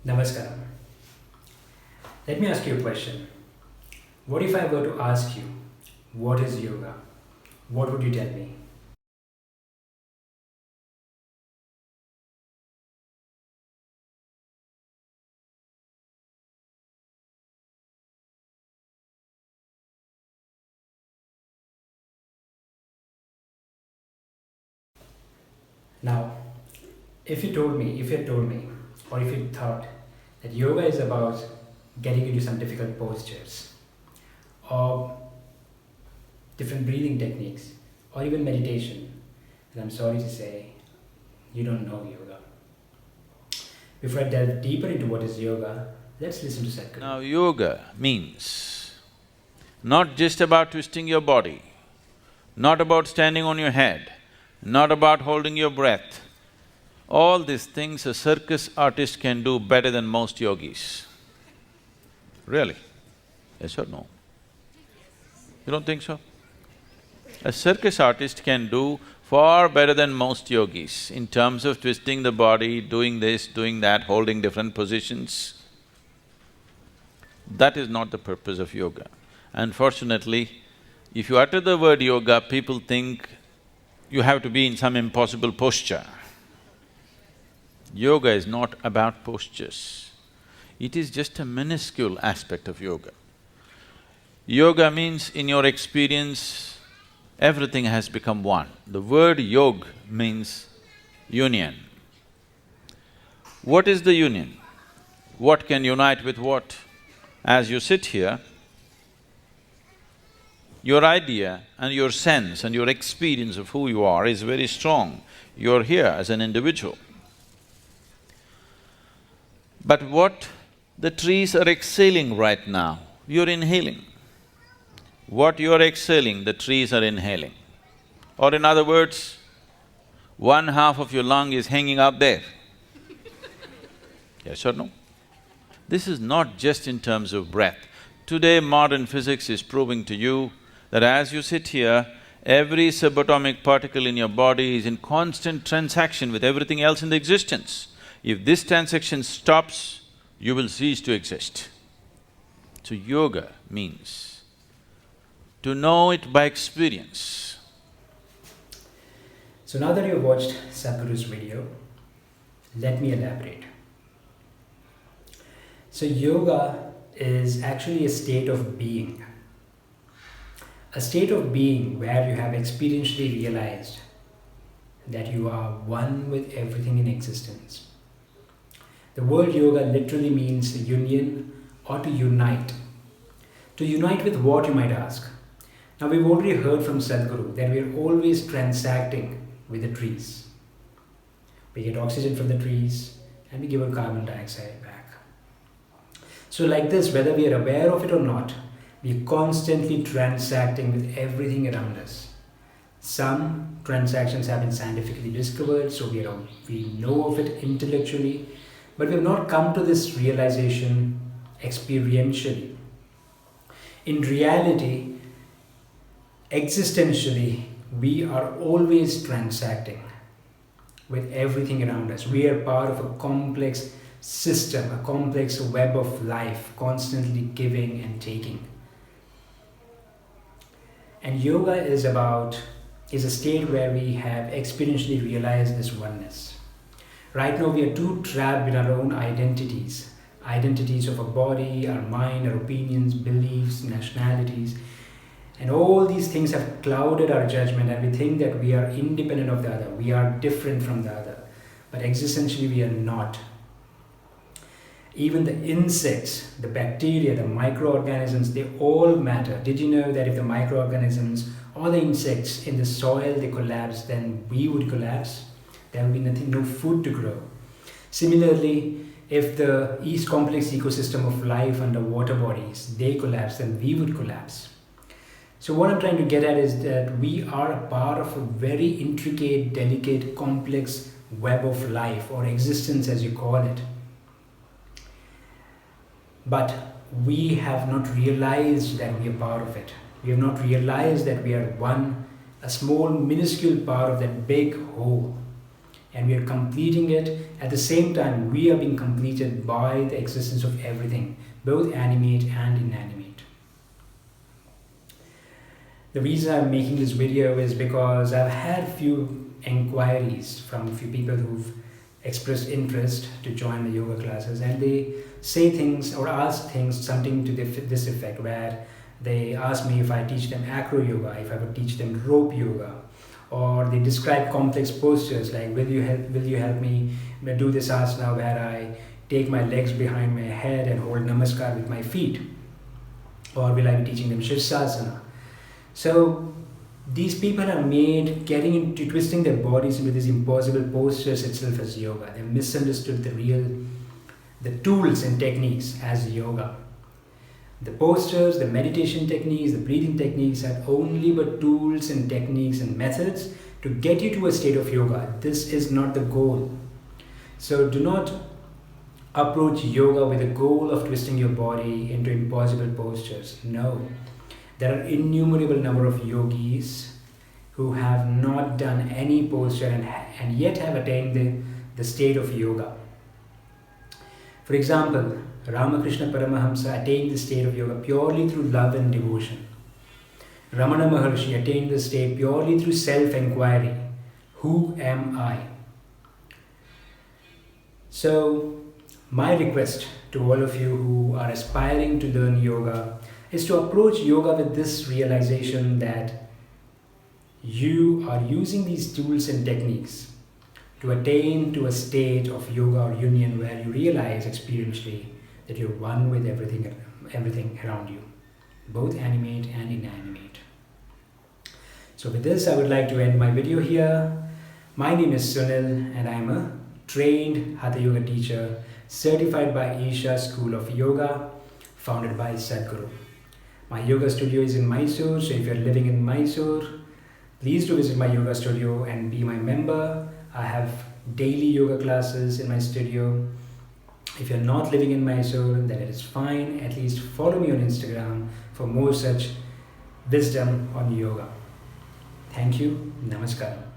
Namaskaram. Let me ask you a question. What if I were to ask you, what is yoga? What would you tell me? Now, if you had told me, or if you thought that yoga is about getting into some difficult postures, or different breathing techniques, or even meditation, then I'm sorry to say, you don't know yoga. Before I delve deeper into what is yoga, let's listen to Sadhguru. Now, yoga means not just about twisting your body, not about standing on your head, not about holding your breath. All these things a circus artist can do better than most yogis. Really? Yes or no? You don't think so? A circus artist can do far better than most yogis in terms of twisting the body, doing this, doing that, holding different positions. That is not the purpose of yoga. Unfortunately, if you utter the word yoga, people think you have to be in some impossible posture. Yoga is not about postures. It is just a minuscule aspect of yoga. Yoga means, in your experience, everything has become one. The word yog means union. What is the union? What can unite with what? As you sit here, your idea and your sense and your experience of who you are is very strong. You're here as an individual. But what the trees are exhaling right now, you're inhaling. What you're exhaling, the trees are inhaling. Or in other words, one half of your lung is hanging out there. Yes or no? This is not just in terms of breath. Today, modern physics is proving to you that as you sit here, every subatomic particle in your body is in constant transaction with everything else in the existence. If this transaction stops, you will cease to exist. So yoga means to know it by experience. So now that you've watched Sadhguru's video, let me elaborate. So yoga is actually a state of being. A state of being where you have experientially realized that you are one with everything in existence. The word yoga literally means union or to unite. To unite with what, you might ask? Now, we've already heard from Sadhguru that we're always transacting with the trees. We get oxygen from the trees and we give out carbon dioxide back. So like this, whether we are aware of it or not, we're constantly transacting with everything around us. Some transactions have been scientifically discovered, so we know of it intellectually, but we have not come to this realization experientially. In reality, existentially, we are always transacting with everything around us. We are part of a complex system, a complex web of life, constantly giving and taking. And yoga is a state where we have experientially realized this oneness. Right now we are too trapped in our own identities of our body, our mind, our opinions, beliefs, nationalities, and all these things have clouded our judgment, and we think that we are independent of the other, we are different from the other, but existentially we are not. Even the insects, the bacteria, the microorganisms, they all matter. Did you know that if the microorganisms or the insects in the soil, they collapse, then we would collapse? There will be nothing, no food to grow. Similarly, if the East complex ecosystem of life under water bodies, they collapse, then we would collapse. So what I'm trying to get at is that we are a part of a very intricate, delicate, complex web of life, or existence as you call it. But we have not realized that we are part of it. We have not realized that we are a small, minuscule part of that big whole. and we are completing it. At the same time, we are being completed by the existence of everything, both animate and inanimate. The reason I'm making this video is because I've had few inquiries from a few people who've expressed interest to join the yoga classes, and they say things or ask things something to this effect, where they ask me if I teach them acro yoga, if I would teach them rope yoga, or they describe complex postures like, will you help me do this asana where I take my legs behind my head and hold namaskar with my feet, or will I be teaching them Shirsasana? So these people are made getting into twisting their bodies into these impossible postures itself as yoga. They've misunderstood the tools and techniques as yoga. The postures, the meditation techniques, the breathing techniques are only but tools and techniques and methods to get you to a state of yoga. This is not the goal. So do not approach yoga with the goal of twisting your body into impossible postures. No. There are innumerable number of yogis who have not done any posture and yet have attained the state of yoga. For example, Ramakrishna Paramahamsa attained the state of yoga purely through love and devotion. Ramana Maharshi attained the state purely through self-inquiry. Who am I? So, my request to all of you who are aspiring to learn yoga is to approach yoga with this realization that you are using these tools and techniques to attain to a state of yoga or union where you realize experientially that you're one with everything around you, both animate and inanimate. So with this, I would like to end my video here. My name is Sunil, and I'm a trained Hatha Yoga teacher, certified by Isha School of Yoga, founded by Sadhguru. My yoga studio is in Mysore, so if you're living in Mysore, please do visit my yoga studio and be my member. I have daily yoga classes in my studio. If you're not living in Mysore, then it is fine. At least follow me on Instagram for more such wisdom on yoga. Thank you. Namaskaram.